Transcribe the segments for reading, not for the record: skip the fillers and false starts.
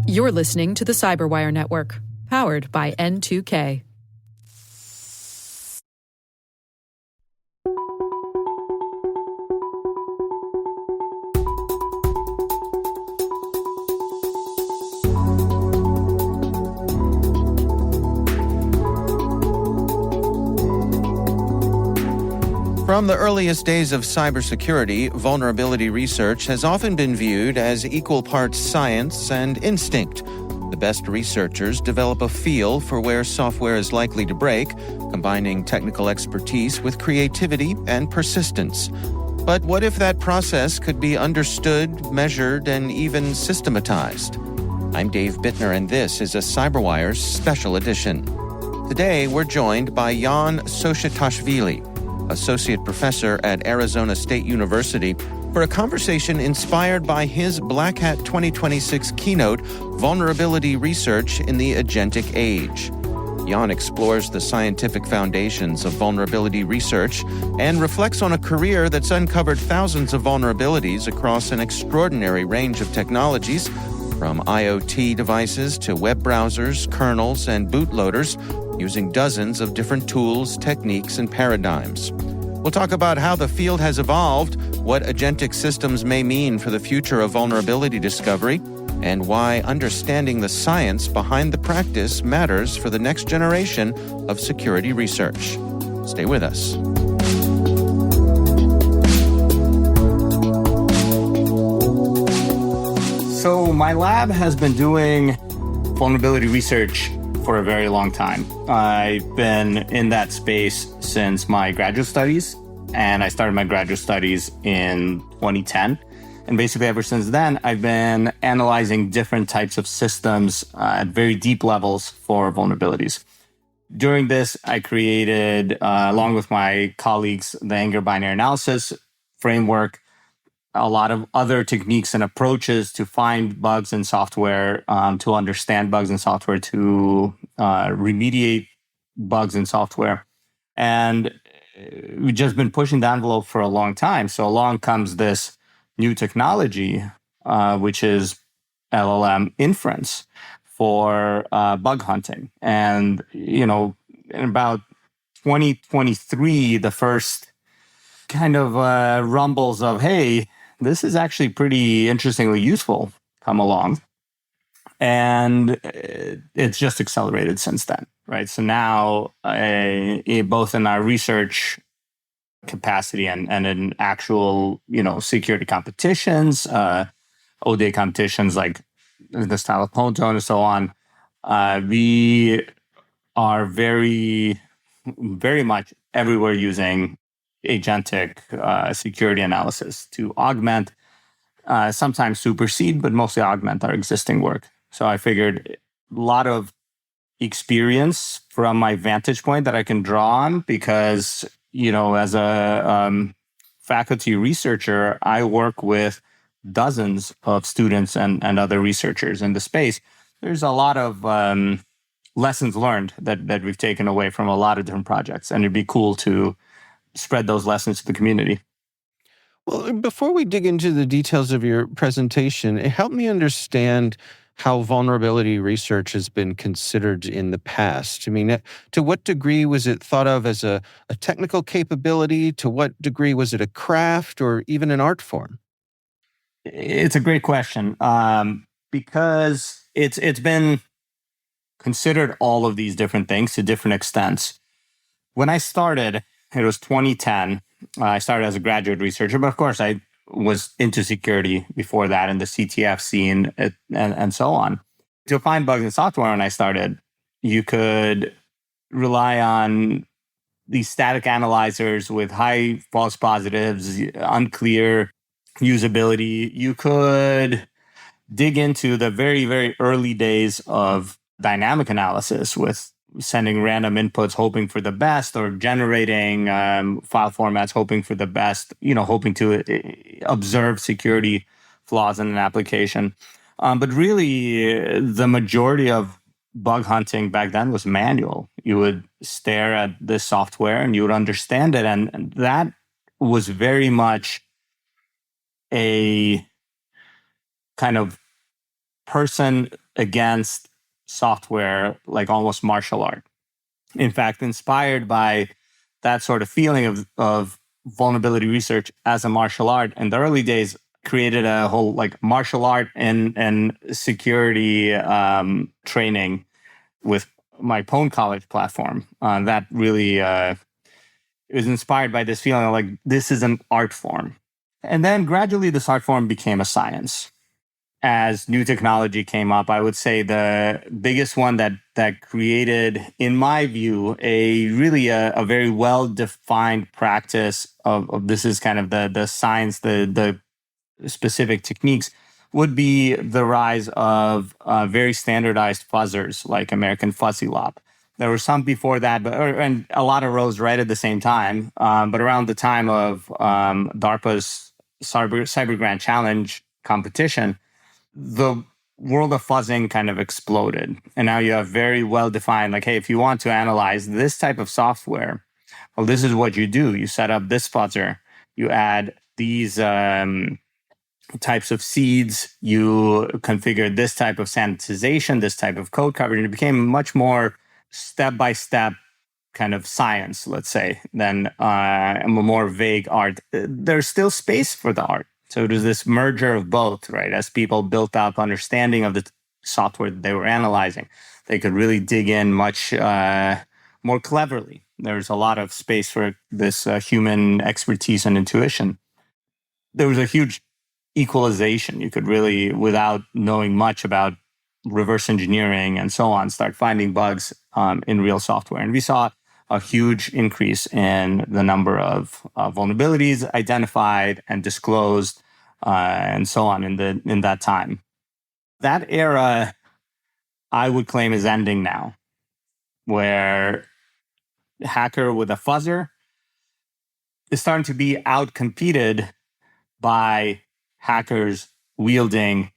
You're listening to the Cyberwire Network, powered by N2K. From the earliest days of cybersecurity, vulnerability research has often been viewed as equal parts science and instinct. The best researchers develop a feel for where software is likely to break, combining technical expertise with creativity and persistence. But what if that process could be understood, measured, and even systematized? I'm Dave Bittner, and this is a CyberWire's special edition. Today, we're joined by Jan Soshitashvili, Associate Professor at Arizona State University, for a conversation inspired by his Black Hat 2026 keynote, Vulnerability Research in the Agentic Age. Jan explores the scientific foundations of vulnerability research and reflects on a career that's uncovered thousands of vulnerabilities across an extraordinary range of technologies, from IoT devices to web browsers, kernels, and bootloaders, using dozens of different tools, techniques, and paradigms. We'll talk about how the field has evolved, what agentic systems may mean for the future of vulnerability discovery, and why understanding the science behind the practice matters for the next generation of security research. Stay with us. So my lab has been doing vulnerability research for a very long time. I've been in that space since my graduate studies, and I started my graduate studies in 2010. And basically ever since then, I've been analyzing different types of systems at very deep levels for vulnerabilities. During this, I created, along with my colleagues, the Anger binary analysis framework, a lot of other techniques and approaches to find bugs in software, to understand bugs in software, to remediate bugs in software. And we've just been pushing the envelope for a long time. So along comes this new technology, which is LLM inference for bug hunting. And, in about 2023, the first kind of rumbles of, hey, this is actually pretty interestingly useful come along. And it's just accelerated since then, right? So now, both in our research capacity and in actual, security competitions, ODA competitions like the style of Ponto and so on, we are very, very much everywhere using agentic security analysis to augment, sometimes supersede, but mostly augment our existing work. So I figured a lot of experience from my vantage point that I can draw on because, as a faculty researcher, I work with dozens of students and other researchers in the space. There's a lot of lessons learned that we've taken away from a lot of different projects, and it'd be cool to spread those lessons to the community. Well, before we dig into the details of your presentation, help me understand how vulnerability research has been considered in the past. I mean, to what degree was it thought of as a technical capability? To what degree was it a craft or even an art form? It's a great question, because it's been considered all of these different things to different extents. When I started, it was 2010. I started as a graduate researcher, but of course I was into security before that in the CTF scene and so on. To find bugs in software when I started, you could rely on these static analyzers with high false positives, unclear usability. You could dig into the very, very early days of dynamic analysis with sending random inputs, hoping for the best, or generating file formats, hoping for the best, hoping to observe security flaws in an application. But really, the majority of bug hunting back then was manual. You would stare at the software and you would understand it. And that was very much a kind of person against software, like almost martial art. In fact, inspired by that sort of feeling of vulnerability research as a martial art in the early days, created a whole like martial art and security training with my Pwn College platform. That really was inspired by this feeling of like, this is an art form. And then gradually this art form became a science. As new technology came up, I would say the biggest one that created, in my view, a very well-defined practice of this is kind of the science, the specific techniques, would be the rise of very standardized fuzzers like American Fuzzy Lop. There were some before that, and a lot arose right at the same time. But around the time of DARPA's Cyber Grand Challenge competition, the world of fuzzing kind of exploded. And now you have very well-defined, like, hey, if you want to analyze this type of software, well, this is what you do. You set up this fuzzer, you add these types of seeds, you configure this type of sanitization, this type of code coverage. It became much more step-by-step kind of science, let's say, than a more vague art. There's still space for the art. So there's this merger of both, right? As people built up understanding of the software that they were analyzing, they could really dig in much more cleverly. There's a lot of space for this human expertise and intuition. There was a huge equalization. You could really, without knowing much about reverse engineering and so on, start finding bugs in real software. And we saw a huge increase in the number of vulnerabilities identified and disclosed, and so on in that time. That era, I would claim, is ending now, where hacker with a fuzzer is starting to be outcompeted by hackers wielding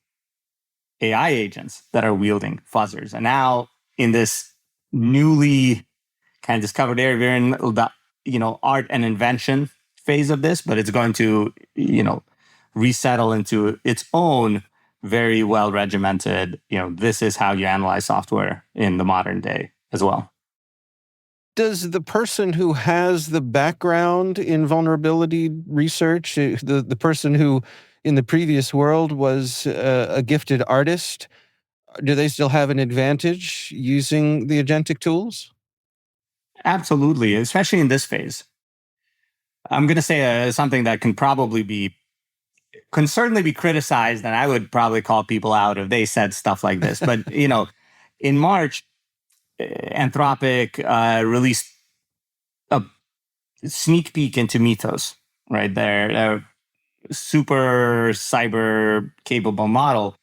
AI agents that are wielding fuzzers. And now in this newly kind of discovered area, we're in the art and invention phase of this, but it's going to resettle into its own very well regimented, this is how you analyze software in the modern day as well. Does the person who has the background in vulnerability research, the person who in the previous world was a gifted artist, do they still have an advantage using the agentic tools? Absolutely, especially in this phase. I'm going to say something that can certainly be criticized, and I would probably call people out if they said stuff like this. But, in March, Anthropic released a sneak peek into Mythos, right? Their super cyber capable model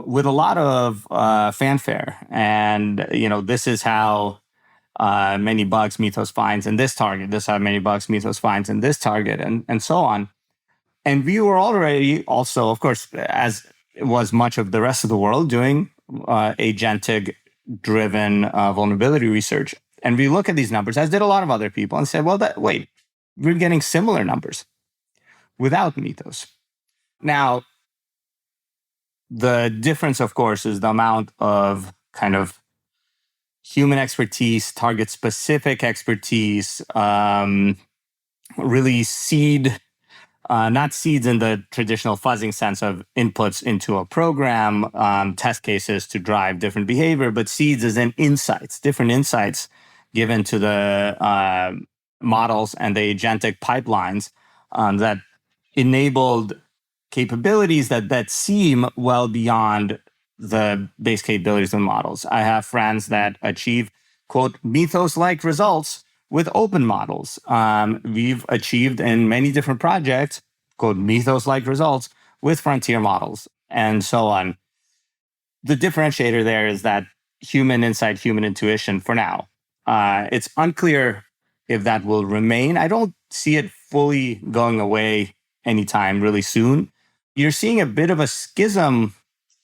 with a lot of fanfare. And, this is how many bugs Mythos finds in this target. This is how many bugs Mythos finds in this target, and so on. And we were already also, of course, as was much of the rest of the world, doing agentic-driven vulnerability research. And we look at these numbers, as did a lot of other people, and said, well, wait, we're getting similar numbers without Mythos. Now, the difference, of course, is the amount of kind of human expertise, target-specific expertise, really not seeds in the traditional fuzzing sense of inputs into a program, test cases to drive different behavior, but seeds as in insights, different insights given to the models and the agentic pipelines that enabled capabilities that seem well beyond the base capabilities of the models. I have friends that achieve, quote, Mythos-like results with open models. We've achieved in many different projects, quote, Mythos-like results with frontier models, and so on. The differentiator there is that human insight, human intuition for now. It's unclear if that will remain. I don't see it fully going away anytime really soon. You're seeing a bit of a schism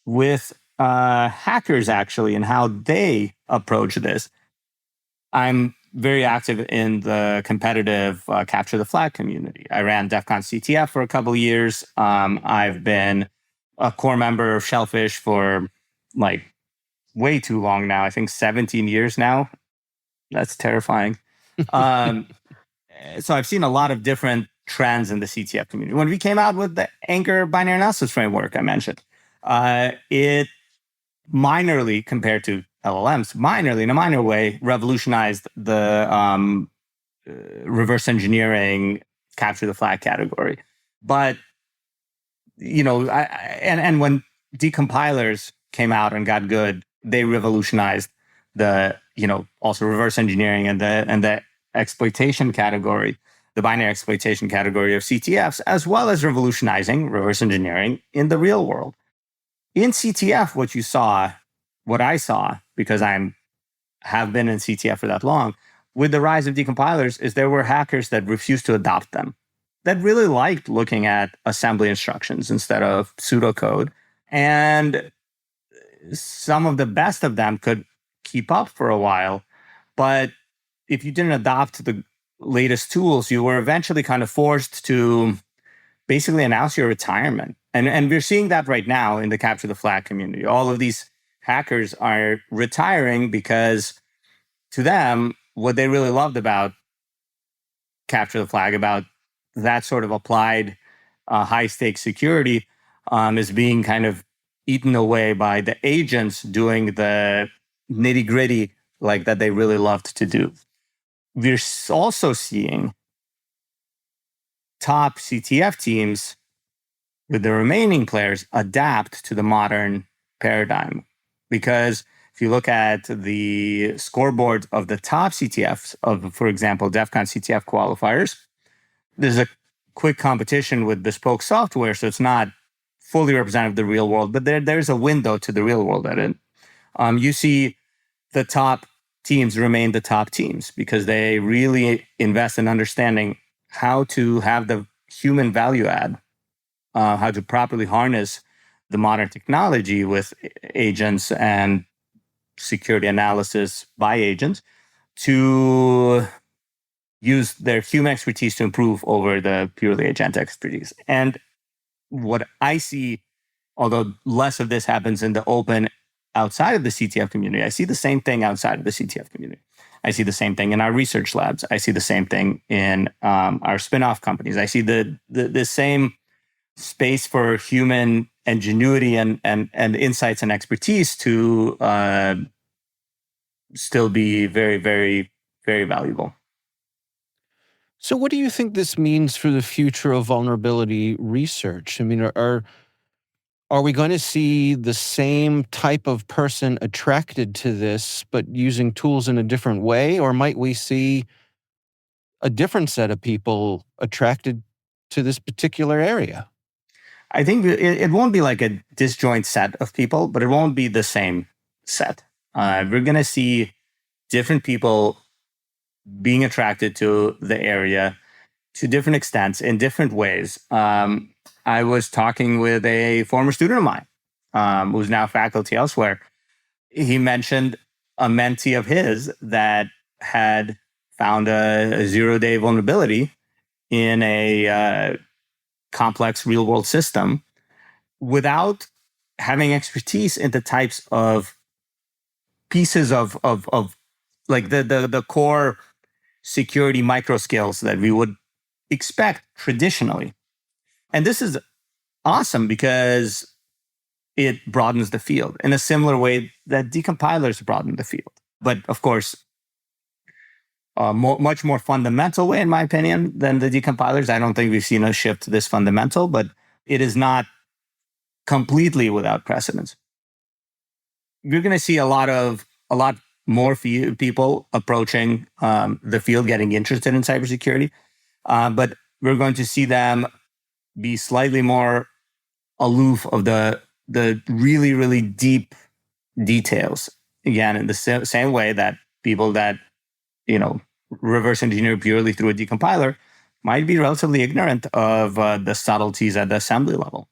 with hackers, actually, and how they approach this. I'm very active in the competitive capture the flag community. I ran DEF CON CTF for a couple of years. I've been a core member of Shellfish for like way too long now. I think 17 years now. That's terrifying. So I've seen a lot of different trends in the CTF community. When we came out with the Anchor binary analysis framework I mentioned, it minorly, compared to LLMs, minorly, in a minor way, revolutionized the reverse engineering capture the flag category. But, and when decompilers came out and got good, they revolutionized the, also reverse engineering and the exploitation category, the binary exploitation category of CTFs, as well as revolutionizing reverse engineering in the real world. In CTF, what I saw, because have been in CTF for that long, with the rise of decompilers, is there were hackers that refused to adopt them, that really liked looking at assembly instructions instead of pseudocode. And some of the best of them could keep up for a while, but if you didn't adopt the latest tools, you were eventually kind of forced to basically announce your retirement. And we're seeing that right now in the capture the flag community. All of these hackers are retiring because to them, what they really loved about capture the flag, about that sort of applied high stakes security, is being kind of eaten away by the agents doing the nitty gritty like that they really loved to do. We're also seeing top CTF teams with the remaining players adapt to the modern paradigm. Because if you look at the scoreboard of the top CTFs of, for example, DEF CON CTF qualifiers, there's a quick competition with bespoke software, so it's not fully representative of the real world, but there's a window to the real world at it. You see the top teams remain the top teams because they really invest in understanding how to have the human value add, how to properly harness the modern technology with agents and security analysis by agents to use their human expertise to improve over the purely agentic expertise. And what I see, although less of this happens in the open outside of the CTF community, I see the same thing outside of the CTF community. I see the same thing in our research labs. I see the same thing in our spin-off companies. I see the same space for human ingenuity and insights and expertise to still be very, very, very valuable. So what do you think this means for the future of vulnerability research? I mean, are we going to see the same type of person attracted to this, but using tools in a different way? Or might we see a different set of people attracted to this particular area? I think it won't be like a disjoint set of people, but it won't be the same set. We're going to see different people being attracted to the area to different extents in different ways. I was talking with a former student of mine who's now faculty elsewhere. He mentioned a mentee of his that had found a zero-day vulnerability in a complex real-world system without having expertise in the types of pieces of like the core security micro skills that we would expect traditionally. And this is awesome because it broadens the field in a similar way that decompilers broaden the field. But of course, much more fundamental way, in my opinion, than the decompilers. I don't think we've seen a shift this fundamental, but it is not completely without precedence. We're going to see a lot more people approaching the field, getting interested in cybersecurity, but we're going to see them be slightly more aloof of the really, really deep details. Again, in the same way that people that reverse engineer purely through a decompiler might be relatively ignorant of the subtleties at the assembly level.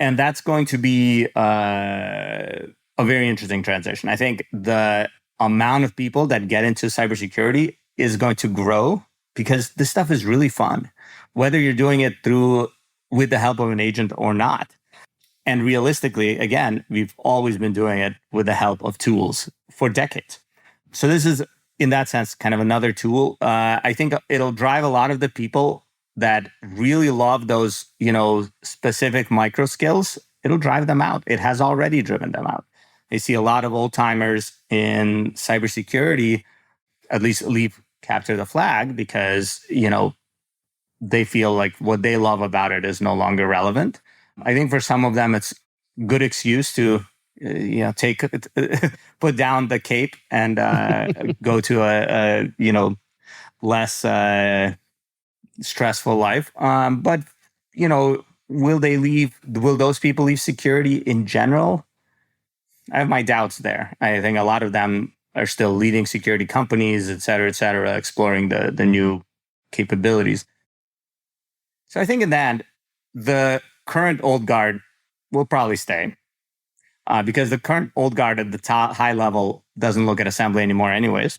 And that's going to be a very interesting transition. I think the amount of people that get into cybersecurity is going to grow because this stuff is really fun, whether you're doing it with the help of an agent or not. And realistically, again, we've always been doing it with the help of tools for decades. So this is, in that sense, kind of another tool. I think it'll drive a lot of the people that really love those, specific micro skills. It'll drive them out. It has already driven them out. I see a lot of old timers in cybersecurity at least capture the flag because, they feel like what they love about it is no longer relevant. I think for some of them, it's good excuse to, put down the cape and go to a less stressful life. But, will they leave? Will those people leave security in general? I have my doubts there. I think a lot of them are still leading security companies, et cetera, exploring the new capabilities. So I think in that, the current old guard will probably stay because the current old guard at the top high level doesn't look at assembly anymore anyways.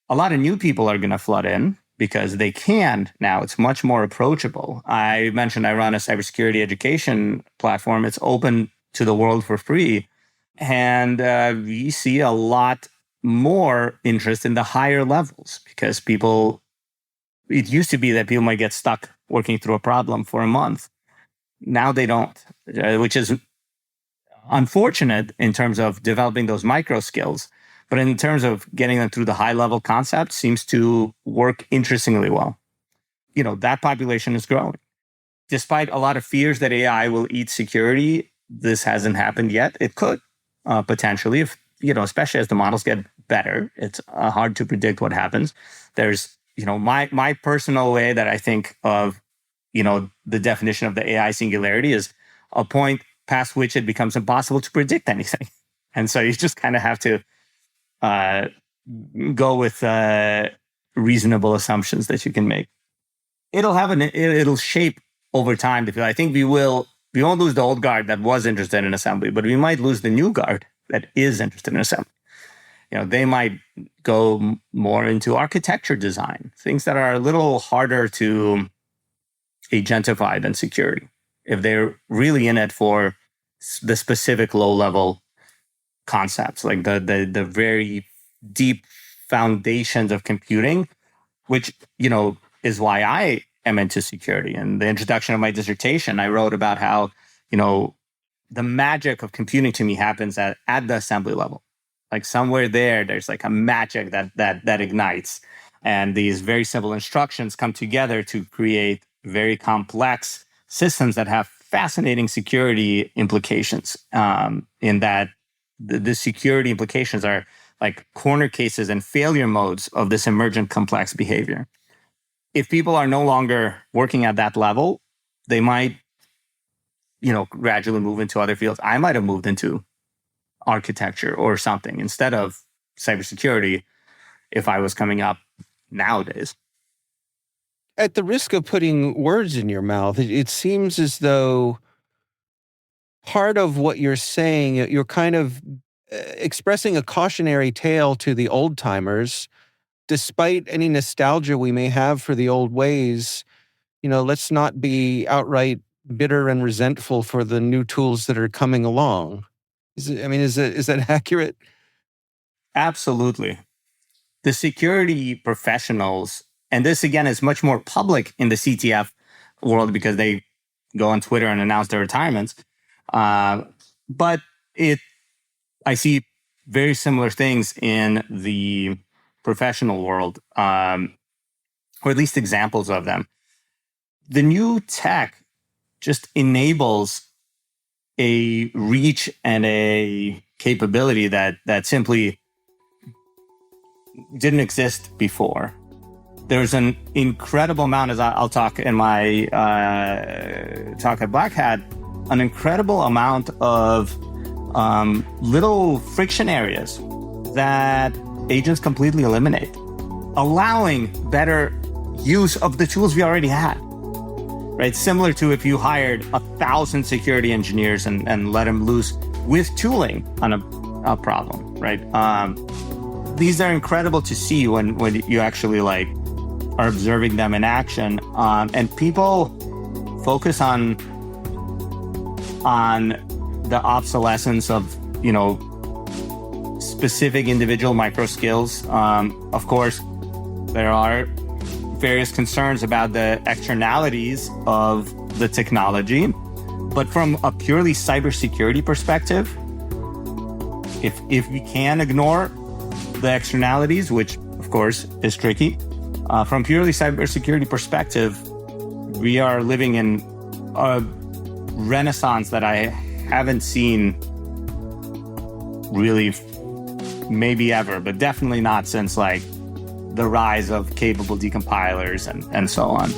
A lot of new people are going to flood in because they can now. It's much more approachable. I mentioned I run a cybersecurity education platform. It's open to the world for free. And we see a lot more interest in the higher levels because it used to be that people might get stuck working through a problem for a month. Now they don't, which is unfortunate in terms of developing those micro skills. But in terms of getting them through the high level concepts, seems to work interestingly well. That population is growing. Despite a lot of fears that AI will eat security, this hasn't happened yet. It could potentially, if, especially as the models get better. It's hard to predict what happens. There's, my personal way that I think of, the definition of the AI singularity is a point past which it becomes impossible to predict anything. And so you just kind of have to go with reasonable assumptions that you can make. It'll shape over time. I think we won't lose the old guard that was interested in assembly, but we might lose the new guard that is interested in assembly. They might go more into architecture design, things that are a little harder to agentify than security. If they're really in it for the specific low-level concepts, like the very deep foundations of computing, which, is why I am into security. And the introduction of my dissertation, I wrote about how, the magic of computing to me happens at the assembly level. Like somewhere there's like a magic that ignites. And these very simple instructions come together to create very complex systems that have fascinating security implications. In that the security implications are like corner cases and failure modes of this emergent complex behavior. If people are no longer working at that level, they might, gradually move into other fields. I might have moved into architecture or something instead of cybersecurity if I was coming up nowadays. At the risk of putting words in your mouth, it seems as though part of what you're saying, you're kind of expressing a cautionary tale to the old timers. Despite any nostalgia we may have for the old ways, let's not be outright bitter and resentful for the new tools that are coming along. Is that accurate? Absolutely. The security professionals, and this again is much more public in the CTF world because they go on Twitter and announce their retirements. But I see very similar things in the professional world, or at least examples of them. The new tech just enables a reach and a capability that simply didn't exist before. There's an incredible amount, as I'll talk in my talk at Black Hat, an incredible amount of little friction areas that agents completely eliminate, allowing better use of the tools we already had. Right? Similar to if you hired 1,000 security engineers and let them loose with tooling on a problem, right? These are incredible to see when you actually are observing them in action. And people focus on on the obsolescence of, specific individual micro skills. Of course, there are various concerns about the externalities of the technology. But from a purely cybersecurity perspective, if we can ignore the externalities, which of course is tricky, from purely cybersecurity perspective, we are living in a renaissance that I haven't seen really maybe ever, but definitely not since like the rise of capable decompilers and so on.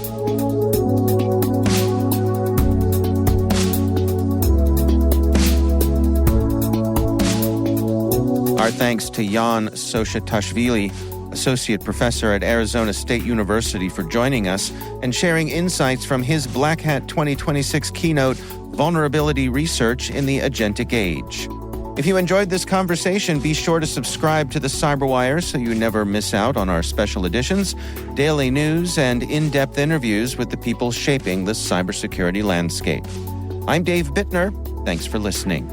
Our thanks to Jan Soshatashvili, Associate Professor at Arizona State University, for joining us and sharing insights from his Black Hat 2026 keynote, Vulnerability Research in the Agentic Age. If you enjoyed this conversation, be sure to subscribe to the Cyberwire so you never miss out on our special editions, daily news, and in-depth interviews with the people shaping the cybersecurity landscape. I'm Dave Bittner. Thanks for listening.